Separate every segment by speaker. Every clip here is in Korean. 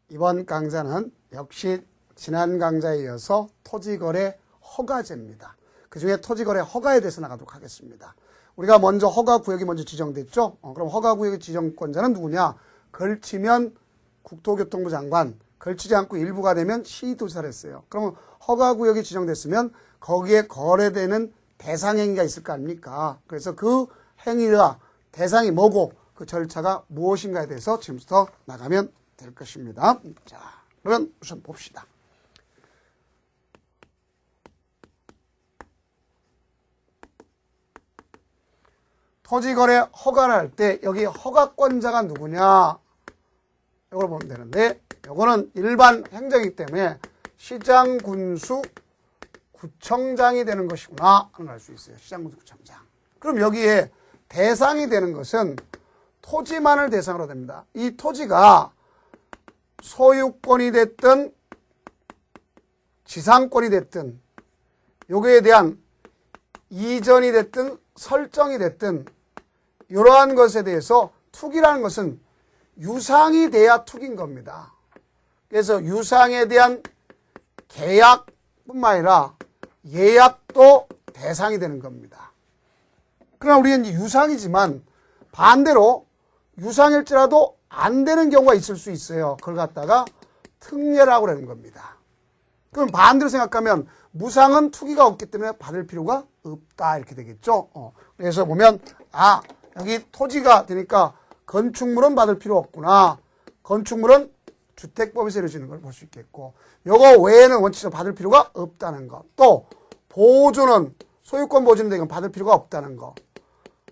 Speaker 1: 이번 강좌는 역시 지난 강좌에 이어서 토지거래 허가제입니다. 그 중에 토지거래 허가에 대해서 나가도록 하겠습니다. 우리가 먼저 허가구역이 먼저 지정됐죠? 그럼 허가구역의 지정권자는 누구냐? 걸치면 국토교통부 장관, 걸치지 않고 일부가 되면 시도지사를 했어요. 그러면 허가구역이 지정됐으면 거기에 거래되는 대상행위가 있을 거 아닙니까? 그래서 그 행위가 대상이 뭐고 그 절차가 무엇인가에 대해서 지금부터 나가면 될 것입니다. 자, 그러면 우선 봅시다. 토지거래 허가를 할 때 여기 허가권자가 누구냐? 이걸 보면 되는데 이거는 일반 행정이기 때문에 시장, 군수, 구청장이 되는 것이구나 하는 걸 알 수 있어요. 시장, 군수, 구청장. 그럼 여기에 대상이 되는 것은 토지만을 대상으로 됩니다. 이 토지가 소유권이 됐든 지상권이 됐든 요거에 대한 이전이 됐든 설정이 됐든 이러한 것에 대해서 투기라는 것은 유상이 돼야 투기인 겁니다. 그래서 유상에 대한 계약뿐만 아니라 예약도 대상이 되는 겁니다. 그러나 우리는 유상이지만 반대로 유상일지라도 안 되는 경우가 있을 수 있어요. 그걸 갖다가 특례라고 하는 겁니다. 그럼 반대로 생각하면 무상은 투기가 없기 때문에 받을 필요가 없다 이렇게 되겠죠. 그래서 보면 여기 토지가 되니까 건축물은 받을 필요 없구나. 건축물은 주택법에서 이루어지는 걸 볼 수 있겠고 요거 외에는 원칙적으로 받을 필요가 없다는 거. 또 보조는 소유권 보조는 이건 받을 필요가 없다는 거.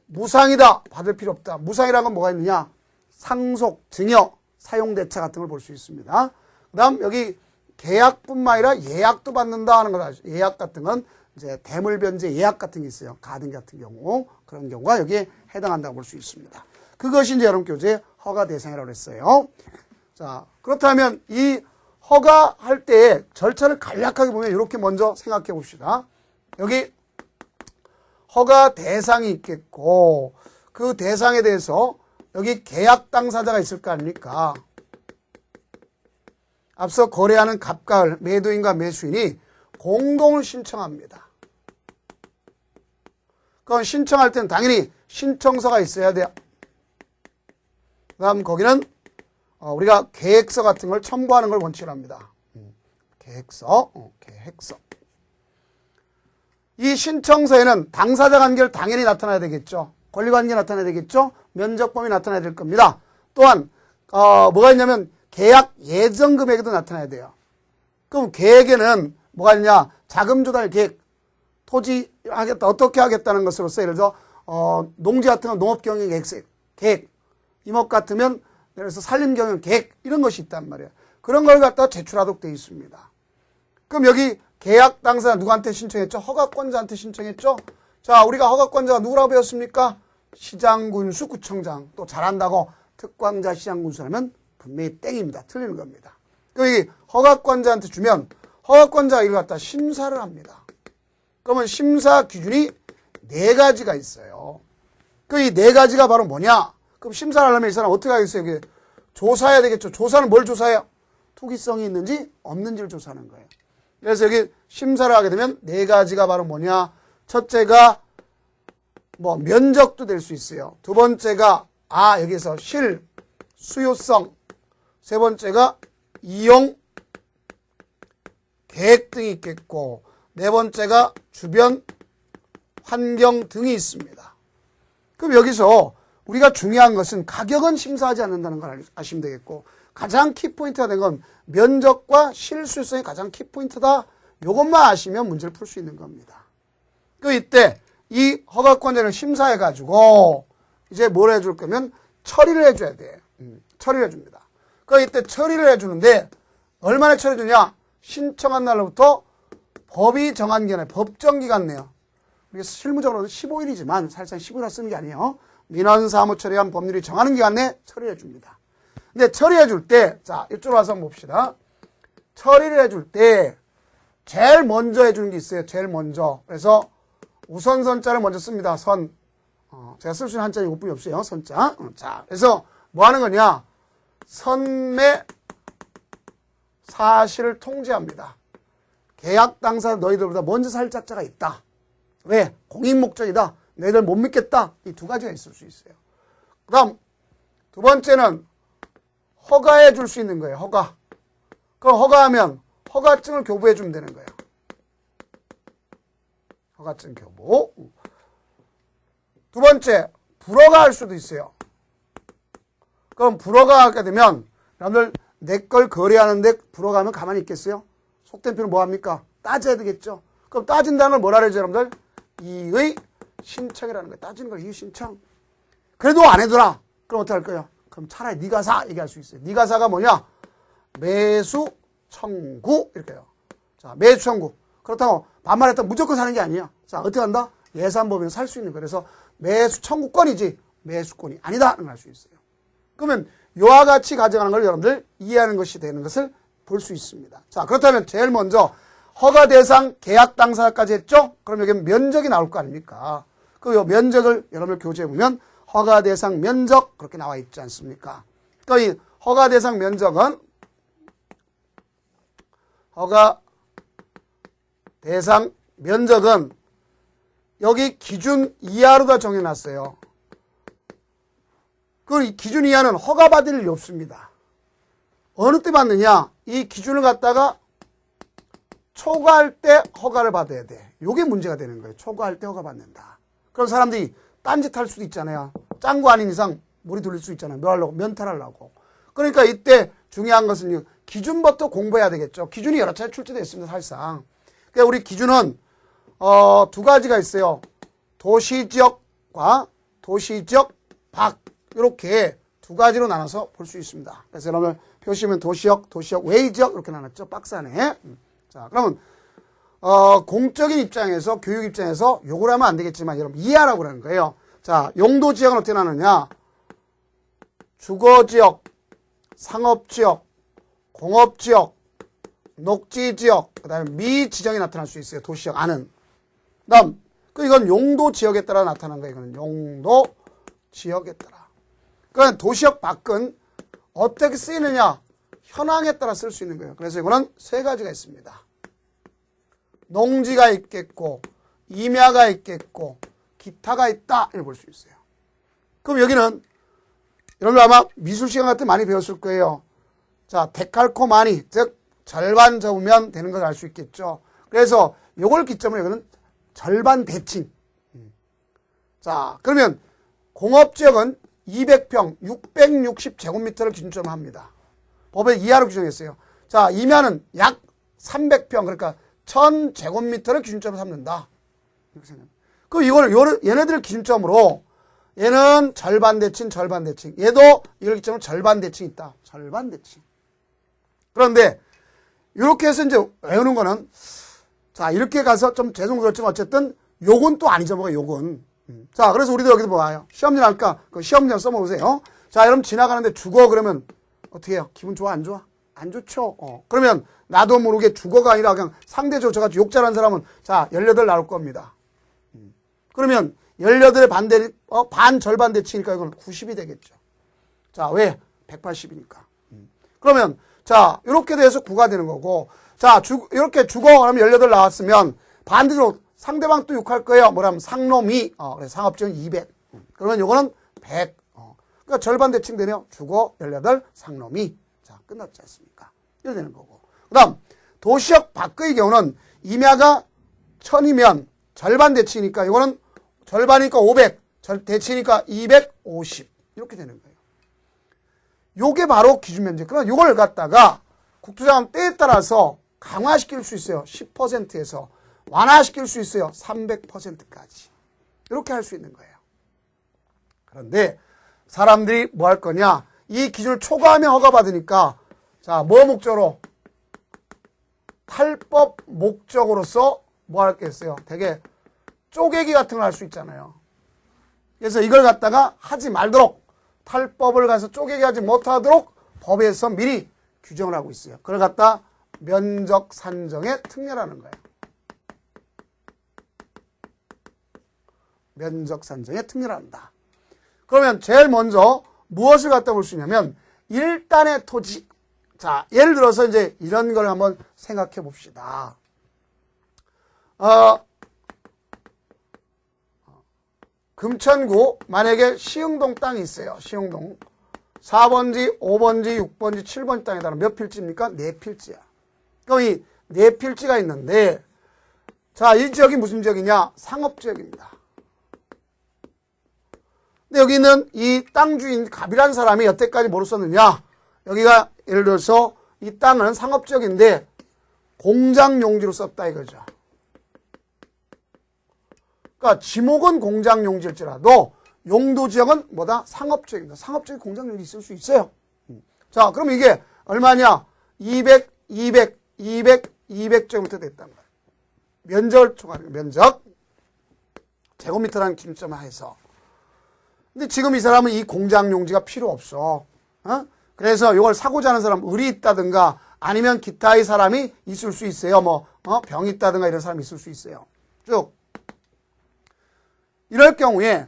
Speaker 1: 무상이다. 받을 필요 없다. 무상이라는 건 뭐가 있느냐? 상속, 증여, 사용대차 같은 걸 볼 수 있습니다. 그 다음 여기 계약뿐만 아니라 예약도 받는다 하는 걸 아시죠? 예약 같은 건 이제 대물변제 예약 같은 게 있어요. 가등 같은 경우. 그런 경우가 여기에 해당한다고 볼 수 있습니다. 그것이 이제 여러분교재 허가 대상이라고 했어요. 자, 그렇다면 이 허가할 때의 절차를 간략하게 보면 이렇게 먼저 생각해 봅시다. 여기 허가 대상이 있겠고 그 대상에 대해서 여기 계약 당사자가 있을 거 아닙니까? 앞서 거래하는 갑가을 매도인과 매수인이 공동을 신청합니다. 그럼 신청할 때는 당연히 신청서가 있어야 돼요. 그 다음 거기는 우리가 계획서 같은 걸 첨부하는 걸 원칙으로 합니다. 계획서. 이 신청서에는 당사자 관계를 당연히 나타나야 되겠죠. 권리관계 나타나야 되겠죠. 면적범위 나타나야 될 겁니다. 또한 뭐가 있냐면 계약 예정 금액에도 나타나야 돼요. 그럼 계획에는 뭐가 있냐? 자금 조달 계획, 토지 하겠다, 어떻게 하겠다는 것으로서 예를 들어 농지 같은 건 농업경영 계획, 임업 같으면 예를 들어서 산림경영 계획 이런 것이 있단 말이에요. 그런 걸 갖다 제출하도록 되어 있습니다. 그럼 여기 계약 당사자 누구한테 신청했죠? 허가권자한테 신청했죠? 자, 우리가 허가권자가 누구라고 배웠습니까? 시장, 군수, 구청장. 또 잘한다고 특광자, 시장, 군수라면 분명히 땡입니다. 틀리는 겁니다. 여기 허가권자한테 주면 허가권자가 이걸 갖다 심사를 합니다. 그러면 심사 기준이 4가지가 있어요. 그 이 4가지가 바로 뭐냐? 그럼 심사를 하려면 이 사람 어떻게 하겠어요? 여기 조사해야 되겠죠. 조사는 뭘 조사해요? 투기성이 있는지 없는지를 조사하는 거예요. 그래서 여기 심사를 하게 되면 4가지가 바로 뭐냐? 첫째가 뭐 면적도 될 수 있어요. 두 번째가 여기서 실, 수요성. 세 번째가 이용, 계획 등이 있겠고 네 번째가 주변 환경 등이 있습니다. 그럼 여기서 우리가 중요한 것은 가격은 심사하지 않는다는 걸 아시면 되겠고 가장 키포인트가 된 건 면적과 실수요성이 가장 키포인트다. 이것만 아시면 문제를 풀 수 있는 겁니다. 이때 이 허가권자를 심사해가지고 이제 뭘 해줄 거면 처리를 해줘야 돼. 처리를 해줍니다. 이때 처리를 해주는데 얼마나 처리해주냐? 신청한 날로부터 법이 정한 기간에 법정기간 내요. 우리가 실무적으로는 15일이지만 사실상 15일을 쓰는 게 아니에요. 민원 사무 처리한 법률이 정하는 기간 내에 처리해 줍니다. 근데 처리해 줄 때, 자, 이쪽으로 와서 한번 봅시다. 처리를 해줄 때 제일 먼저 해주는 게 있어요. 제일 먼저. 그래서 우선선자를 먼저 씁니다. 선. 제가 쓸 수 있는 한자는 이것뿐이 없어요. 선자. 자, 그래서 뭐 하는 거냐? 선매 사실을 통지합니다. 계약 당사 너희들보다 먼저 살 자자가 있다. 왜? 공익 목적이다. 너희들 못 믿겠다. 이 두 가지가 있을 수 있어요. 그 다음 두 번째는 허가해 줄 수 있는 거예요. 허가. 그럼 허가하면 허가증을 교부해 주면 되는 거예요. 허가증 교부. 두 번째, 불허가 할 수도 있어요. 그럼 불허가 하게 되면 여러분들 내 걸 거래하는데 불허가하면 가만히 있겠어요? 속된 표현은 뭐합니까? 따져야 되겠죠. 그럼 따진다는 걸 뭐라 그러죠, 여러분들? 이의 신청이라는 거예요. 따지는 걸 이의 신청. 그래도 안 해두라. 그럼 어떻게 할 거예요? 그럼 차라리 네가 사 얘기할 수 있어요. 네가 사가 뭐냐? 매수 청구 이렇게 해요. 자, 매수 청구. 그렇다고 반말했다 무조건 사는 게 아니야. 자, 어떻게 한다? 예산법인은 살 수 있는 거예요. 그래서 매수 청구권이지 매수권이 아니다 할 수 있어요. 그러면 이와 같이 가져가는 걸 여러분들 이해하는 것이 되는 것을 볼 수 있습니다. 자, 그렇다면 제일 먼저 허가 대상 계약 당사자까지 했죠? 그럼 여기 면적이 나올 거 아닙니까? 그 면적을 여러분들 교재에 보면 허가 대상 면적 그렇게 나와 있지 않습니까? 그러니까 이 허가 대상 면적은 허가 대상 면적은 여기 기준 이하로 다 정해놨어요. 그 기준 이하는 허가받을 일이 없습니다. 어느 때 받느냐? 이 기준을 갖다가 초과할 때 허가를 받아야 돼. 이게 문제가 되는 거예요. 초과할 때 허가 받는다. 그럼 사람들이 딴짓할 수도 있잖아요. 짠 거 아닌 이상 물이 돌릴 수 있잖아요. 뭐 하려고? 면탈하려고. 그러니까 이때 중요한 것은 기준부터 공부해야 되겠죠. 기준이 여러 차례 출제되어 있습니다. 사실상. 그러니까 우리 기준은 두 가지가 있어요. 도시지역과 도시지역 밖 이렇게 두 가지로 나눠서 볼 수 있습니다. 그래서 여러분 표시면 도시역, 도시역 외의 지역 이렇게 나눴죠. 박스 안에. 자, 그러면 공적인 입장에서 교육 입장에서 욕을 하면 안 되겠지만 여러분 이해하라고 그러는 거예요. 자, 용도 지역은 어떻게 나누냐? 주거지역, 상업지역, 공업지역, 녹지지역, 그 다음에 미지정이 나타날 수 있어요. 도시역 안은. 그 다음, 이건 용도 지역에 따라 나타나는 거예요. 이거는 용도 지역에 따라. 그러니까 도시역 밖은 어떻게 쓰이느냐? 현황에 따라 쓸 수 있는 거예요. 그래서 이거는 세 가지가 있습니다. 농지가 있겠고, 임야가 있겠고, 기타가 있다. 이렇게 볼 수 있어요. 그럼 여기는 여러분 아마 미술 시간 같은 때 많이 배웠을 거예요. 자, 데칼코마니, 즉 절반 접으면 되는 걸 알 수 있겠죠. 그래서 요걸 기점으로 여기는 절반 대칭. 자, 그러면 공업지역은 200평, 660제곱미터를 기준점으로 합니다. 법에 이하로 규정했어요. 자, 임야는 약 300평, 그러니까 1000제곱미터를 기준점으로 삼는다. 이렇게 생각합니다. 그럼 이거를, 얘네들을 기준점으로, 얘는 절반 대칭, 절반 대칭. 얘도 이걸 기점으로 절반 대칭 있다. 절반 대칭. 그런데, 이렇게 해서 이제 외우는 거는, 자, 이렇게 가서 좀 죄송스럽지만 어쨌든, 요건 또 아니죠, 뭐가 요건. 자, 그래서 우리도 여기도 뭐예요? 시험지 할까? 그 시험지 써먹으세요. 자, 여러분 지나가는데 죽어 그러면 어떻게 해요? 기분 좋아, 안 좋아? 안 좋죠? 그러면 나도 모르게 죽어가 아니라 그냥 상대적으로 저같이 욕잘하는 사람은 자, 18 나올 겁니다. 그러면 18의 반대, 반 절반 대치니까 이건 90이 되겠죠. 자, 왜? 180이니까. 그러면, 자, 이렇게 돼서 9가 되는 거고, 자, 이렇게 죽어, 그러면 18 나왔으면 반대로 상대방 또 욕할 거예요. 뭐라면 상놈이, 그래서 상업지역은 200. 그러면 요거는 100. 그러니까 절반 대칭 되네요. 죽어, 18, 상놈이. 자, 끝났지 않습니까? 이렇게 되는 거고. 그 다음, 도시역 밖의 경우는 임야가 1000이면 절반 대칭이니까 이거는 절반이니까 500, 대칭이니까 250. 이렇게 되는 거예요. 요게 바로 기준 면적. 그러나 요걸 갖다가 국토자원 때에 따라서 강화시킬 수 있어요. 10%에서. 완화시킬 수 있어요. 300%까지. 이렇게 할 수 있는 거예요. 그런데 사람들이 뭐 할 거냐? 이 기준을 초과하면 허가받으니까 자, 뭐 목적으로? 탈법 목적으로서 뭐 할 게 있어요? 되게 쪼개기 같은 걸 할 수 있잖아요. 그래서 이걸 갖다가 하지 말도록 탈법을 가서 쪼개기 하지 못하도록 법에서 미리 규정을 하고 있어요. 그걸 갖다 면적 산정에 특례라는 거예요. 면적 산정에 특례를 한다. 그러면 제일 먼저 무엇을 갖다 볼 수 있냐면 1단의 토지. 자, 예를 들어서 이제 이런 걸 한번 생각해 봅시다. 금천구 만약에 시흥동 땅이 있어요. 시흥동 4번지, 5번지, 6번지, 7번지 땅에 따라 몇 필지입니까? 4필지야. 그럼 이 4필지가 있는데 자, 이 지역이 무슨 지역이냐? 상업지역입니다. 근데 여기 있는 이 땅 주인 갑이라는 사람이 여태까지 뭐로 썼느냐? 여기가 예를 들어서 이 땅은 상업지역인데 공장용지로 썼다 이거죠. 그러니까 지목은 공장용지일지라도 용도지역은 뭐다? 상업지역입니다. 상업지역에 공장용지 있을 수 있어요. 자, 그럼 이게 얼마냐? 200, 200, 200, 200제곱미터 됐단 말이에요. 면적을 초과하는 거예요. 면적. 제곱미터라는 기준점을 해서. 근데 지금 이 사람은 이 공장용지가 필요 없어. 그래서 이걸 사고자 하는 사람, 을이 있다든가 아니면 기타의 사람이 있을 수 있어요. 병이 있다든가 이런 사람이 있을 수 있어요. 쭉. 이럴 경우에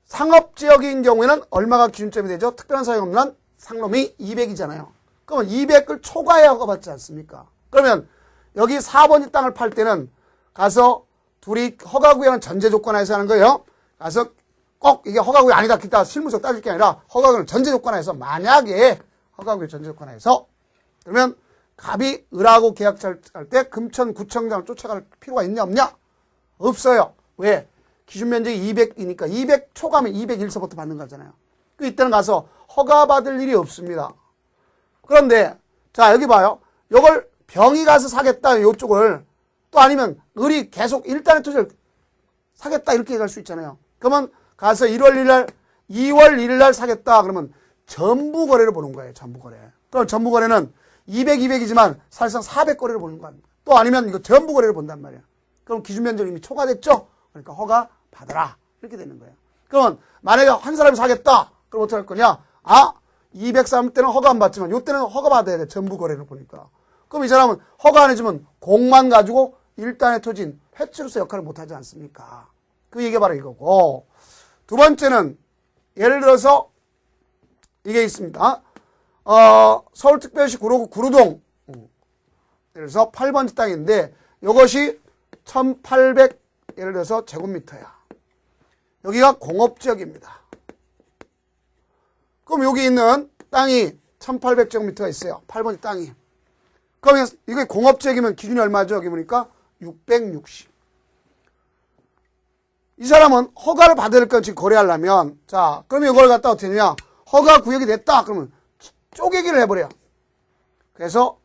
Speaker 1: 상업지역인 경우에는 얼마가 기준점이 되죠? 특별한 사용이 없는 상놈이 200이잖아요. 그러면 200을 초과해야 허가받지 않습니까? 그러면 여기 4번지 땅을 팔 때는 가서 둘이 허가구역은 전제 조건하에서 하는 거예요. 가서 꼭 이게 허가구역 아니다 기타 실무적 따질 게 아니라 허가구역은 전제 조건하에서 만약에 허가구역 전제 조건하에서 그러면 갑이 을하고 계약할 때 금천구청장을 쫓아갈 필요가 있냐 없냐? 없어요. 왜? 기준 면적이 200이니까 200 초과면 201서부터 받는 거잖아요. 이때는 가서 허가받을 일이 없습니다. 그런데 자 여기 봐요. 이걸 병이 가서 사겠다 이쪽을 또 아니면 을이 계속 일단의 토지를 사겠다 이렇게 얘기할 수 있잖아요. 그러면 가서 1월 1일 2월 1일 날 사겠다 그러면 전부 거래를 보는 거예요. 전부 거래. 그럼 전부 거래는 200, 200이지만 사실상 400 거래를 보는 거 아닙니까? 또 아니면 이거 전부 거래를 본단 말이에요. 그럼 기준 면적이 이미 초과됐죠? 그러니까 허가 받아라. 이렇게 되는 거예요. 그러면 만약에 한 사람이 사겠다. 그럼 어떻게 할 거냐? 203 때는 허가 안 받지만 이때는 허가 받아야 돼. 전부 거래를 보니까. 그럼 이 사람은 허가 안 해주면 공만 가지고 일단의 토지인 회치로서 역할을 못하지 않습니까? 그 얘기가 바로 이거고. 두 번째는 예를 들어서 이게 있습니다. 서울특별시 구로구 구루동 예를 들어서 8번지 땅인데 이것이 1800 예를 들어서 제곱미터야. 여기가 공업지역입니다. 그럼 여기 있는 땅이 1800제곱미터가 있어요. 8번지 땅이. 그러면 이게 공업지역이면 기준이 얼마죠? 여기 보니까 660. 이 사람은 허가를 받아야 될 건 지금 거래하려면 자 그러면 이걸 갖다 어떻게 되냐? 허가 구역이 됐다. 그러면 쪼개기를 해버려요. 그래서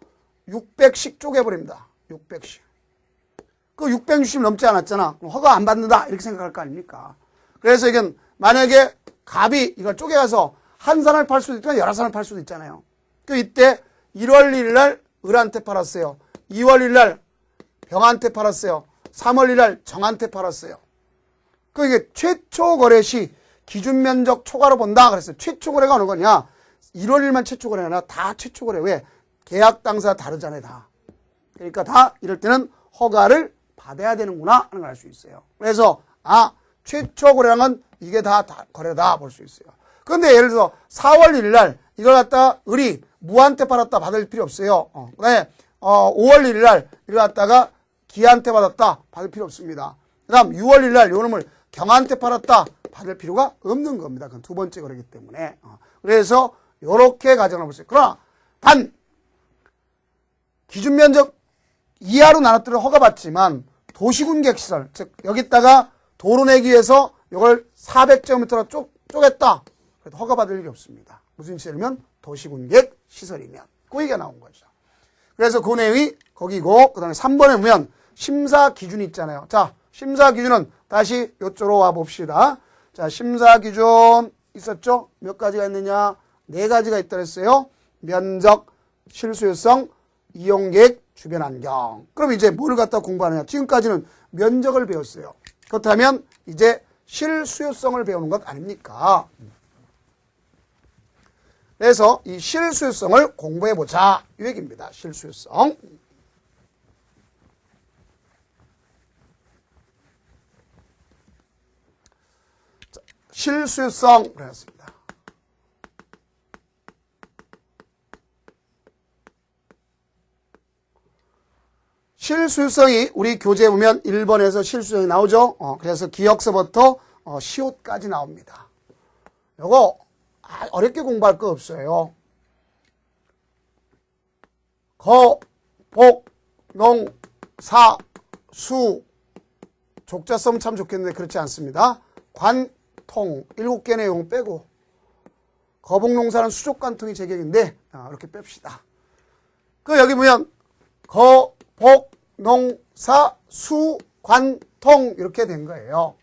Speaker 1: 600씩 쪼개버립니다. 600씩. 그 660 넘지 않았잖아. 그럼 허가 안 받는다. 이렇게 생각할 거 아닙니까? 그래서 이건 만약에 갑이 이걸 쪼개가서 한 산을 팔 수도 있지만 여러 산을 팔 수도 있잖아요. 그 이때 1월 1일 날 을한테 팔았어요. 2월 1일 날 병한테 팔았어요. 3월 1일 날 정한테 팔았어요. 그 이게 최초 거래 시 기준 면적 초과로 본다. 그랬어요. 최초 거래가 어느 거냐? 1월 1일만 최초 거래가 아니라 다 최초 거래. 왜? 계약 당사 다르잖아요. 다. 그러니까 다 이럴 때는 허가를 받아야 되는구나 하는 걸 알 수 있어요. 그래서 최초 거래량은 이게 다 거래다 볼 수 있어요. 그런데 예를 들어서 4월 1일 날 이걸 갖다가 을이 무한테 팔았다 받을 필요 없어요. 그다음에 5월 1일 날 이걸 갖다가 기한테 받았다 받을 필요 없습니다. 그 다음 6월 1일 날 요놈을 경한테 팔았다 받을 필요가 없는 겁니다. 그건 두 번째 거래이기 때문에. 그래서 요렇게 가정을 볼 수 있어요. 그러나 단 기준 면적 이하로 나눴더라도 허가받지만 도시군객시설, 즉 여기다가 도로 내기 위해서 이걸 400제곱미터로 쪼갰다. 그래도 허가받을 일이 없습니다. 무슨 시설이면 도시군객 시설이면. 그 얘기가 나온 거죠. 그래서 그 내용이 거기고 그 다음에 3번에 보면 심사 기준이 있잖아요. 자, 심사 기준은 다시 이쪽으로 와 봅시다. 자, 심사 기준 있었죠? 몇 가지가 있느냐? 4가지가 있다 그랬어요. 면적, 실수요성, 이용계획, 주변 환경. 그럼 이제 뭘 갖다 공부하느냐? 지금까지는 면적을 배웠어요. 그렇다면 이제 실수요성을 배우는 것 아닙니까? 그래서 이 실수요성을 공부해보자 이 얘기입니다. 실수요성. 자, 실수요성 그랬습니다. 실수성이 우리 교재에 보면 1번에서 실수성이 나오죠. 그래서 기역서부터 시옷까지 나옵니다. 요거 어렵게 공부할 거 없어요. 거, 복, 농, 사, 수. 족자 쓰면 참 좋겠는데 그렇지 않습니다. 관, 통 7개 내용 빼고 거복농사는 수족관통이 제격인데 이렇게 뺍시다. 그 여기 보면 거, 복, 농, 사, 수, 관, 통 이렇게 된 거예요.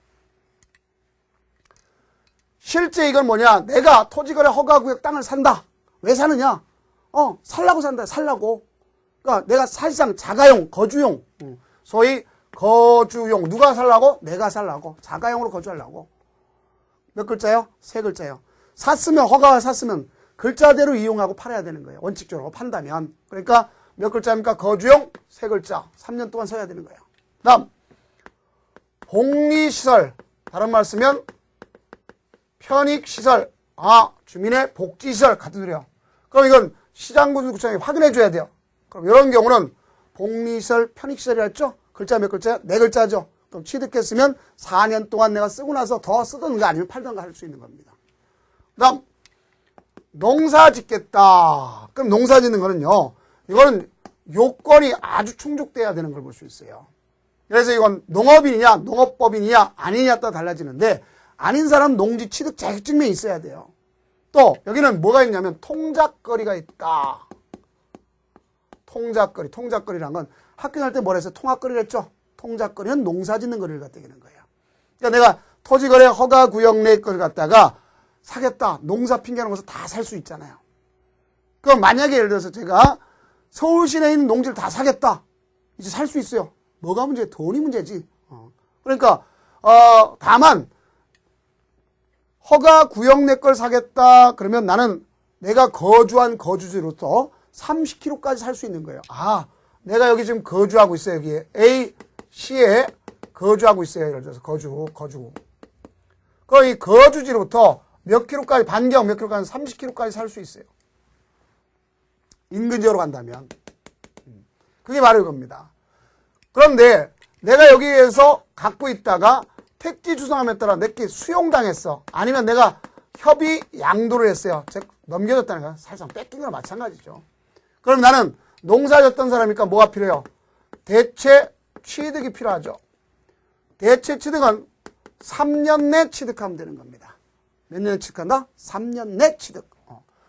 Speaker 1: 실제 이건 뭐냐? 내가 토지거래 허가구역 땅을 산다. 왜 사느냐? 살라고 산다. 살라고. 그러니까 내가 사실상 자가용, 거주용, 소위 거주용. 누가 살라고? 내가 살라고. 자가용으로 거주하려고. 몇 글자요? 3글자요. 샀으면, 허가가 샀으면 글자대로 이용하고 팔아야 되는 거예요. 원칙적으로 판다면. 그러니까 몇 글자입니까? 거주용 3글자. 3년 동안 써야 되는 거예요. 다음 복리시설. 다른 말 쓰면 편익시설. 주민의 복지시설 같은 소리요. 그럼 이건 시장군수구청이 확인해 줘야 돼요. 그럼 이런 경우는 복리시설, 편익시설이라 했죠? 글자 몇 글자요? 4글자죠. 그럼 취득했으면 4년 동안 내가 쓰고 나서 더 쓰던가 아니면 팔던가 할 수 있는 겁니다. 그 다음 농사 짓겠다. 그럼 농사 짓는 거는요. 이거는 요건이 아주 충족돼야 되는 걸 볼 수 있어요. 그래서 이건 농업인이냐 농업법인이냐 아니냐에 따라 달라지는데 아닌 사람 농지 취득 자격증명이 있어야 돼요. 또 여기는 뭐가 있냐면 통작거리가 있다. 통작거리. 통작거리란 건 학교 다닐 때 뭐라 했어요? 통학거리를 했죠. 통작거리는 농사 짓는 거리를 갖다 얘기하는 거예요. 그러니까 내가 토지거래 허가구역 내 걸 갖다가 사겠다. 농사 핑계하는 것을 다 살 수 있잖아요. 그럼 만약에 예를 들어서 제가 서울 시내에 있는 농지를 다 사겠다. 이제 살 수 있어요. 뭐가 문제야? 돈이 문제지. 그러니까 다만 허가구역 내 걸 사겠다. 그러면 나는 내가 거주한 거주지로부터 30km까지 살 수 있는 거예요. 내가 여기 지금 거주하고 있어요. 여기에 A시에 거주하고 있어요. 예를 들어서 거주. 그럼 이 거주지로부터 몇 킬로까지 반경 몇 킬로까지 30km까지 살 수 있어요. 인근지역으로 간다면. 그게 바로 이겁니다. 그런데 내가 여기에서 갖고 있다가 택지 주성함에 따라 내게 수용당했어. 아니면 내가 협의 양도를 했어요. 즉 넘겨줬다는 거야. 사실상 뺏긴 거랑 마찬가지죠. 그럼 나는 농사졌던 사람이니까 뭐가 필요해요? 대체 취득이 필요하죠. 대체 취득은 3년 내 취득하면 되는 겁니다. 몇 년에 취득한다? 3년 내 취득.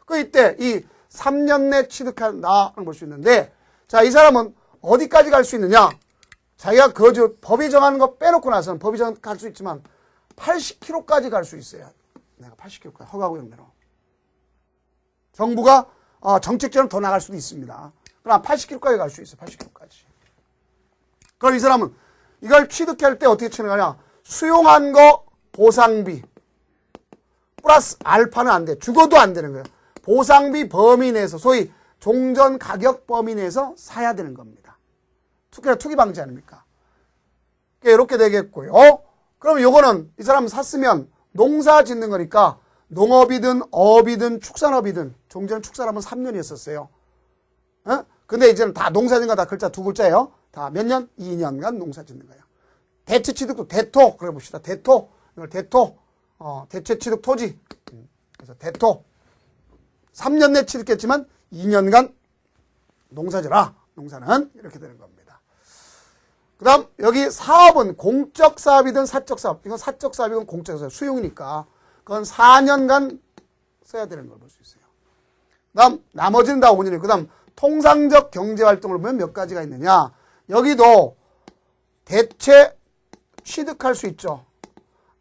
Speaker 1: 그 이때 이 3년 내 취득한다를 볼 수 있는데, 자, 이 사람은 어디까지 갈 수 있느냐? 자기가 법이 정하는 거 빼놓고 나서는 법이 갈 수 있지만 80km까지 갈 수 있어요. 내가 80km까지 허가구역 내로. 정부가 정책적으로 더 나갈 수도 있습니다. 그러나 80km까지 갈 수 있어요. 80km까지. 그럼 이 사람은 이걸 취득할 때 어떻게 취득하냐? 수용한 거 보상비 플러스 알파는 안 돼. 죽어도 안 되는 거예요. 보상비 범위 내에서 소위 종전 가격 범위 내에서 사야 되는 겁니다. 투기 방지 아닙니까? 이렇게 되겠고요. 그럼 요거는 이 사람 샀으면 농사 짓는 거니까 농업이든 어업이든 축산업이든 종전 축산업은 3년이었었어요. 근데 이제는 다 농사 짓는 거 다 글자 2글자예요. 다 몇 년? 2년간 농사 짓는 거예요. 대체 취득도 대토. 그래 봅시다. 대토. 이걸 대토. 대체 취득 토지. 그래서 대토. 3년 내 취득했지만 2년간 농사지라. 농사는 이렇게 되는 겁니다. 그 다음 여기 사업은 공적 사업이든 사적 사업. 이건 사적 사업이건 공적 사업. 수용이니까. 그건 4년간 써야 되는 걸 볼 수 있어요. 그 다음 나머지는 다 5년이에요. 그 다음 통상적 경제활동을 보면 몇 가지가 있느냐. 여기도 대체 취득할 수 있죠.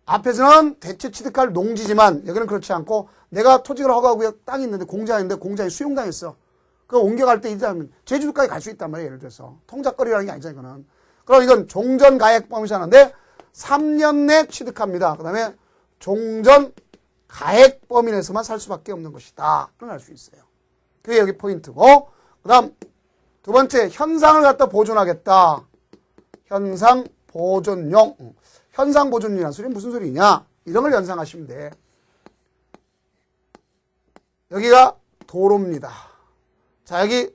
Speaker 1: 앞에서는 대체 취득할 농지지만 여기는 그렇지 않고 내가 토지를 허가구역 땅이 있는데 공장이 있는데 공장이 수용당했어. 그거 옮겨갈 때 이자면 제주도까지 갈 수 있단 말이에요. 예를 들어서. 통작거리라는 게 아니잖아요. 이거는. 그럼 이건 종전가액범위자는데 3년 내 취득합니다. 그 다음에 종전가액범위 내에서만 살 수밖에 없는 것이다. 그걸 알 수 있어요. 그게 여기 포인트고, 그 다음 두 번째 현상을 갖다 보존하겠다. 현상 보존용. 현상 보존이라는 소리는 무슨 소리냐? 이런 걸 연상하시면 돼. 여기가 도로입니다. 자, 여기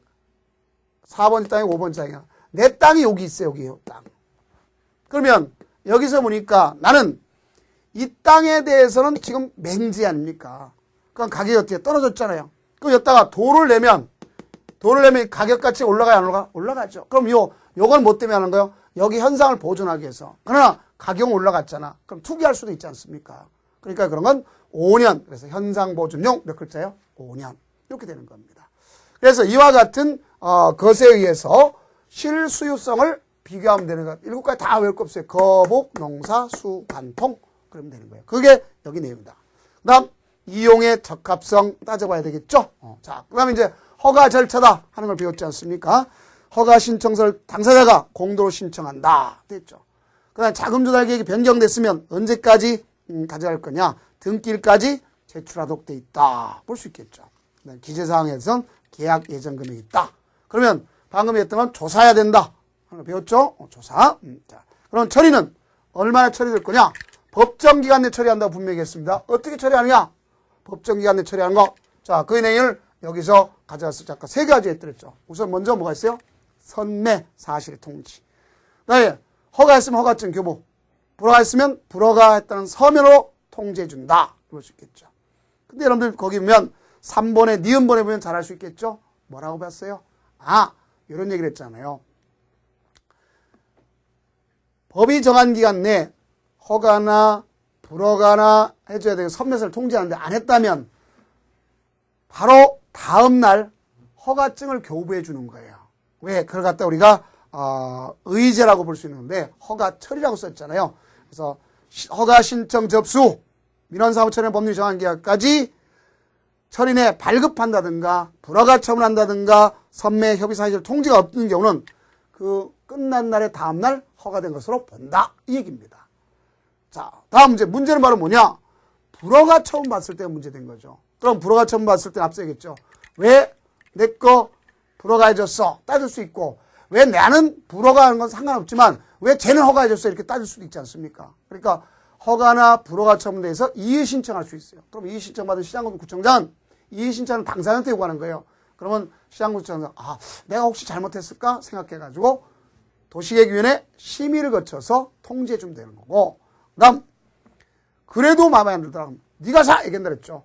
Speaker 1: 4번지 땅이고 5번지 땅이야. 내 땅이 여기 있어요. 여기 땅. 그러면 여기서 보니까 나는 이 땅에 대해서는 지금 맹지 아닙니까? 그럼 가격이 어떻게 떨어졌잖아요. 그럼 여기다가 돌을 내면 가격 가치가 올라가야 안 올라가? 올라가죠. 그럼 요건 뭐 때문에 하는 거예요? 여기 현상을 보존하기 위해서. 그러나 가격은 올라갔잖아. 그럼 투기할 수도 있지 않습니까? 그러니까 그런 건 5년. 그래서 현상 보존용 몇 글자예요? 5년. 이렇게 되는 겁니다. 그래서 이와 같은 것에 의해서 실수요성을 비교하면 되는 것. 7가지 다 외울 거 없어요. 거복, 농사, 수, 관통. 그러면 되는 거예요. 그게 여기 내용이다. 그 다음 이용의 적합성 따져봐야 되겠죠. 자, 그 다음에 이제 허가 절차다 하는 걸 배웠지 않습니까? 허가 신청서를 당사자가 공도로 신청한다 됐죠. 그 다음에 자금 조달 계획이 변경됐으면 언제까지 가져갈 거냐. 등기일까지 제출하도록 돼 있다 볼 수 있겠죠. 기재사항에선 계약 예정 금액이 있다. 그러면 방금 했던 건 조사해야 된다 하는 거 배웠죠. 조사. 자, 그럼 처리는 얼마나 처리될 거냐. 법정기간 내 처리한다고 분명히 했습니다. 어떻게 처리하느냐. 법정기간 내 처리하는 거. 자, 그 내용을 여기서 가져왔을 때 아까 3가지 했더랬죠. 우선 먼저 뭐가 있어요? 선매 사실의 통지. 그다음에 허가했으면 허가증 교부. 불허가했으면 불허가했다는 서면으로 통지해준다. 볼 수 있겠죠. 근데 여러분들 거기 보면 3번에 니은번에 보면 잘 알 수 있겠죠. 뭐라고 봤어요? 이런 얘기를 했잖아요. 법이 정한 기간 내 허가나 불허가나 해줘야 되고 선매서를 통지하는데 안 했다면 바로 다음날 허가증을 교부해 주는 거예요. 왜? 그걸 갖다 우리가 의제라고 볼 수 있는데 허가 처리라고 썼잖아요. 그래서 허가 신청 접수, 민원사무처의 법률이 정한 기간까지 처리 내 발급한다든가 불허가 처분한다든가 선매 협의사실 통지가 없는 경우는 그 끝난 날의 다음날 허가된 것으로 본다. 이 얘기입니다. 자, 다음 문제는 바로 뭐냐? 불허가 처분 받았을 때가 문제된 거죠. 그럼 불허가 처분 받았을 때는 앞서 얘기했죠. 왜 내 거 불허가해줬어? 따질 수 있고 왜 나는 불허가하는 건 상관없지만 왜 쟤는 허가해줬어? 이렇게 따질 수도 있지 않습니까? 그러니까 허가나 불허가 처분에 대해서 이의 신청할 수 있어요. 그럼 이의 신청 받은 시장구청장은 이의 신청을 당사자한테 요구하는 거예요. 그러면 시장구청장은 내가 혹시 잘못했을까 생각해가지고 도시계획위원회 심의를 거쳐서 통지해주면 되는 거고, 그다음 그래도 마음에 안 들더라. 네가 사! 얘기한다 그랬죠.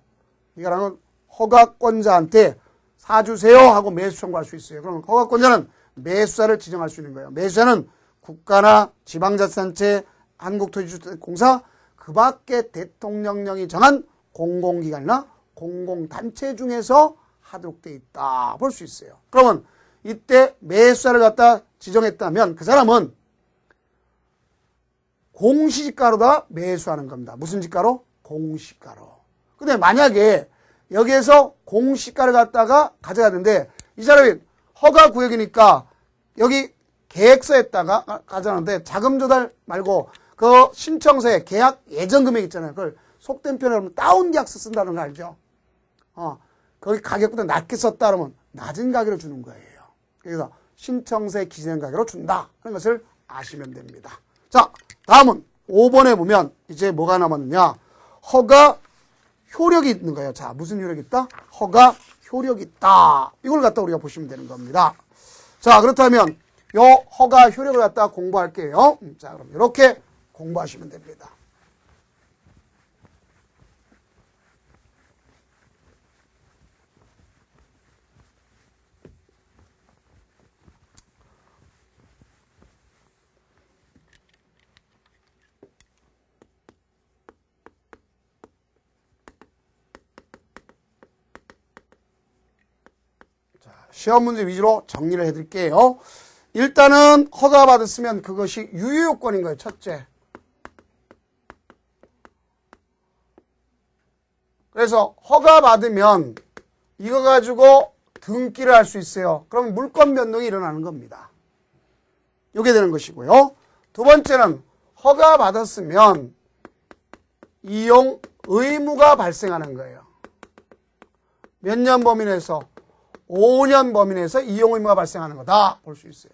Speaker 1: 이거랑은 허가권자한테 사주세요 하고 매수 청구할 수 있어요. 그럼 허가권자는 매수자를 지정할 수 있는 거예요. 매수자는 국가나 지방자치단체, 한국토지주택공사, 그 밖에 대통령령이 정한 공공기관이나 공공단체 중에서 하도록 돼 있다 볼 수 있어요. 그러면 이때 매수자를 갖다 지정했다면 그 사람은 공시지가로다 매수하는 겁니다. 무슨 지가로? 공시가로. 근데 만약에 여기에서 공시가를 갖다가 가져가는데 이 사람이 허가구역이니까 여기 계획서에다가 가져가는데 자금 조달 말고 그 신청서에 계약 예정 금액 있잖아요. 그걸 속된 표현으로 다운 계약서 쓴다는 거 알죠? 거기 가격보다 낮게 썼다 그러면 낮은 가격으로 주는 거예요. 그래서 신청서에 기재된 가격으로 준다 하는 것을 아시면 됩니다. 자, 다음은 5번에 보면 이제 뭐가 남았느냐. 허가 효력이 있는 거예요. 자, 무슨 효력이 있다? 허가 효력이 있다. 이걸 갖다 우리가 보시면 되는 겁니다. 자, 그렇다면 요 허가 효력을 갖다 공부할게요. 자, 그럼 이렇게 공부하시면 됩니다. 시험 문제 위주로 정리를 해드릴게요. 일단은 허가 받았으면 그것이 유효요건인 거예요. 첫째. 그래서 허가 받으면 이거 가지고 등기를 할 수 있어요. 그럼 물권 변동이 일어나는 겁니다. 이게 되는 것이고요. 두 번째는 허가 받았으면 이용 의무가 발생하는 거예요. 몇 년 범위 내에서? 5년 범위 내에서 이용 의무가 발생하는 거다 볼 수 있어요.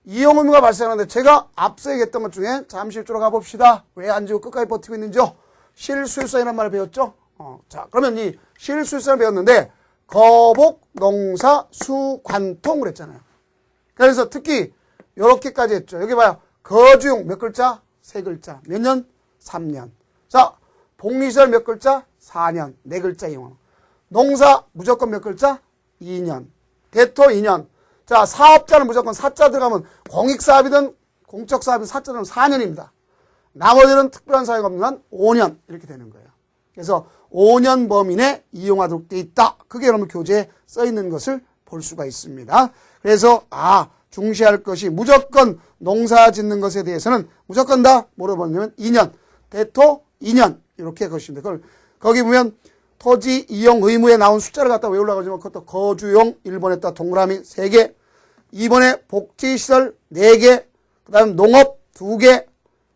Speaker 1: 이용 의무가 발생하는데 제가 앞서 얘기했던 것 중에 잠시 이쪽으로 가봅시다. 왜 안 지고 끝까지 버티고 있는지요? 실수요성이라는 말을 배웠죠? 자, 그러면 이 실수요성을 배웠는데 거복, 농사, 수, 관통 그랬잖아요. 그래서 특히 요렇게까지 했죠. 여기 봐요. 거주용 몇 글자? 3글자. 몇 년? 3년. 자, 복리시설 몇 글자? 4년. 4글자 이용. 농사 무조건 몇 글자? 2년. 대토 2년. 자, 사업자는 무조건 사자 들어가면 공익사업이든 공적사업이든 사자 들어가면 4년입니다. 나머지는 특별한 사유가 없는 한 5년 이렇게 되는 거예요. 그래서 5년 범위 내 이용하도록 되어 있다. 그게 여러분 교재에 써 있는 것을 볼 수가 있습니다. 그래서 중시할 것이 무조건 농사 짓는 것에 대해서는 무조건 다 뭐로 보냐면 2년, 대토 2년 이렇게 것입니다. 그걸 거기 보면 토지 이용 의무에 나온 숫자를 갖다 외우려고 하지만 그것도 거주용 1번에다 동그라미 3개, 2번에 복지시설 4개, 그 다음 농업 2개,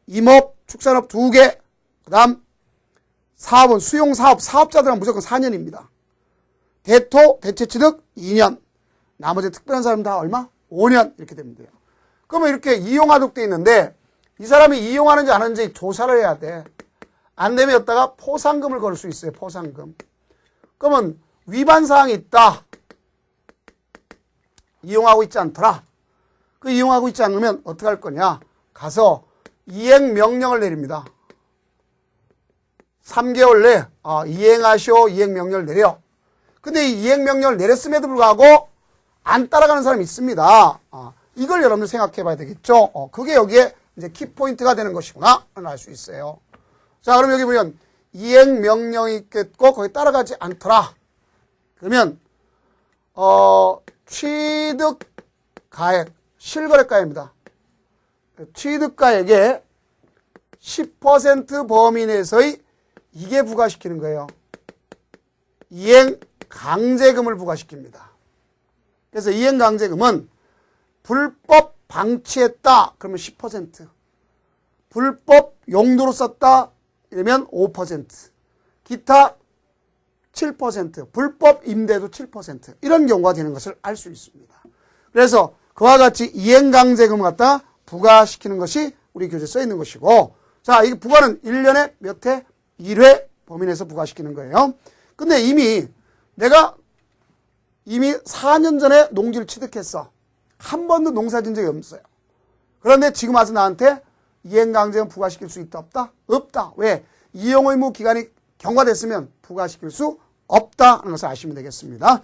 Speaker 1: 임업, 축산업 2개, 그 다음 사업은 수용사업, 사업자들은 무조건 4년입니다. 대토, 대체취득 2년, 나머지 특별한 사람은 다 얼마? 5년 이렇게 됩니다. 그러면 이렇게 이용하도록 되어 있는데 이 사람이 이용하는지 안 하는지 조사를 해야 돼. 안 되면 여기다가 포상금을 걸 수 있어요. 포상금. 그러면 위반사항이 있다. 이용하고 있지 않더라. 그 이용하고 있지 않으면 어떻게 할 거냐. 가서 이행명령을 내립니다. 3개월 내에 이행하시오 이행명령을 내려. 근데 이 이행명령을 내렸음에도 불구하고 안 따라가는 사람이 있습니다. 이걸 여러분들 생각해 봐야 되겠죠. 그게 여기에 이제 키포인트가 되는 것이구나 알 수 있어요. 자, 그럼 여기 보면 이행명령이 있겠고 거기 따라가지 않더라. 그러면 취득가액, 실거래가입니다. 취득가액의 10% 범위 내에서의 이게 부과시키는 거예요. 이행강제금을 부과시킵니다. 그래서 이행강제금은 불법 방치했다 그러면 10%, 불법 용도로 썼다 이러면 5%, 기타 7%, 불법 임대도 7% 이런 경우가 되는 것을 알 수 있습니다. 그래서 그와 같이 이행강제금을 갖다 부과시키는 것이 우리 교재에 써 있는 것이고, 자, 이 부과는 1년에 몇 회? 1회 범위 내에서 부과시키는 거예요. 근데 내가 이미 4년 전에 농지를 취득했어. 한 번도 농사 지은 적이 없어요. 그런데 지금 와서 나한테 이행강제금 부과시킬 수 있다 없다? 없다. 왜? 이용의무 기간이 경과됐으면 부과시킬 수 없다 하는 것을 아시면 되겠습니다.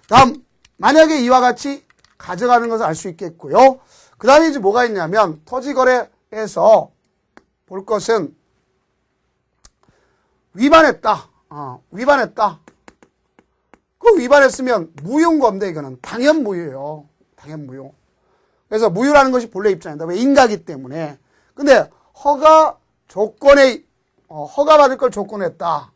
Speaker 1: 다음, 만약에 이와 같이 가져가는 것을 알 수 있겠고요. 그 다음에 이제 뭐가 있냐면 토지거래에서 볼 것은 위반했다. 위반했다. 그 위반했으면 무효인건데 이거는 당연 무효예요. 당연 무효. 그래서 무효라는 것이 본래 입장이다. 왜? 인가기 때문에. 근데 허가 조건에 허가받을 걸 조건으로 했다.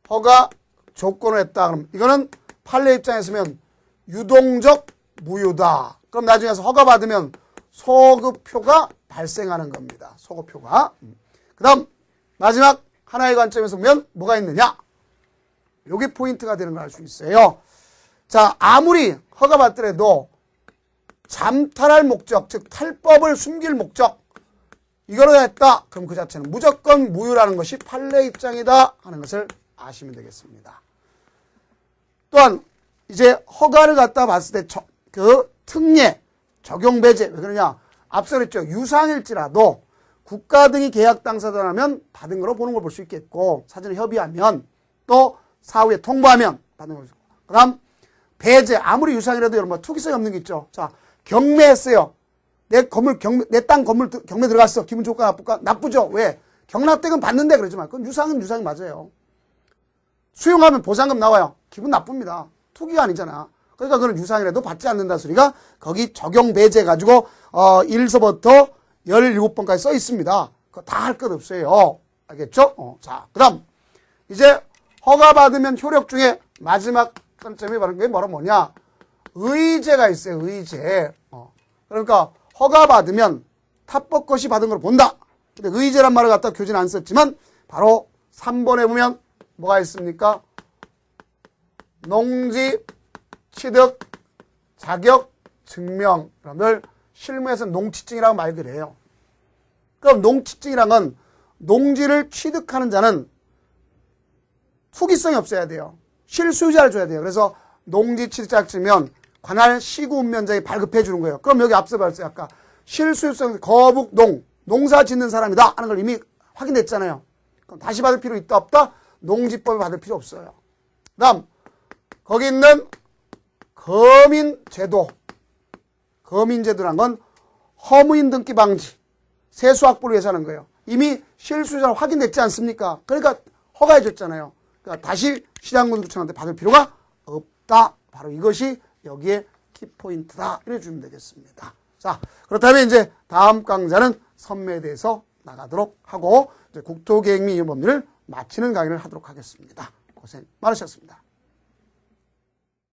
Speaker 1: 허가 조건으로 했다. 그럼 이거는 판례 입장에서면 유동적 무효다. 그럼 나중에 가서 허가받으면 소급표가 발생하는 겁니다. 소급표가. 그 다음 마지막 하나의 관점에서 보면 뭐가 있느냐. 요게 포인트가 되는 걸 알 수 있어요. 자, 아무리 허가받더라도 잠탈할 목적, 즉 탈법을 숨길 목적 이거로 했다. 그럼 그 자체는 무조건 무효라는 것이 판례 입장이다 하는 것을 아시면 되겠습니다. 또한 이제 허가를 갖다 봤을 때 그 특례, 적용 배제 왜 그러냐. 앞서 그랬죠. 유상일지라도 국가 등이 계약 당사자라면 받은 거로 보는 걸 볼 수 있겠고, 사전에 협의하면 또 사후에 통보하면 받는 걸 볼 수 있고, 그 다음 배제, 아무리 유상이라도 여러분 투기성이 없는 게 있죠. 자, 경매했어요. 내 땅 건물 경매 들어갔어. 기분 좋을까 나쁠까? 나쁘죠. 왜? 경락대금 받는데 그러지만 그건 유상은 유상이 맞아요. 수용하면 보상금 나와요. 기분 나쁩니다. 투기가 아니잖아. 그러니까 그건 유상이라도 받지 않는다 소리가 거기 적용 배제 가지고 1서부터 17번까지 써 있습니다. 그거 다 할 것 없어요. 알겠죠? 자, 그 다음 이제 허가받으면 효력 중에 마지막 관점이 바로 게 뭐냐. 의제가 있어요. 의제. 그러니까 허가받으면 탑법 것이 받은 걸 본다. 근데 의제란 말을 갖다 교재는 안 썼지만 바로 3번에 보면 뭐가 있습니까? 농지 취득 자격 증명. 여러분들 실무에서 농취증이라고 말들 해요. 그럼 농취증이란 건 농지를 취득하는 자는 투기성이 없어야 돼요. 실수요자를 줘야 돼요. 그래서 농지 취득 자격 증명 관할 시구 운면장이 발급해 주는 거예요. 그럼 여기 앞서 봤어요. 아까 실수요성 거북 농사 짓는 사람이다 하는 걸 이미 확인했잖아요. 그럼 다시 받을 필요 있다 없다? 농지법에 받을 필요 없어요. 다음 거기 있는 거민제도. 거민제도란 건 허무인 등기 방지, 세수 확보를 위해서 하는 거예요. 이미 실수요자는 확인됐지 않습니까? 그러니까 허가해 줬잖아요. 그러니까 다시 시장군구청한테 받을 필요가 없다. 바로 이것이 여기에 키포인트다. 이래 주면 되겠습니다. 자, 그렇다면 이제 다음 강좌는 선매에 대해서 나가도록 하고 이제 국토계획 및 법률을 마치는 강의를 하도록 하겠습니다. 고생 많으셨습니다.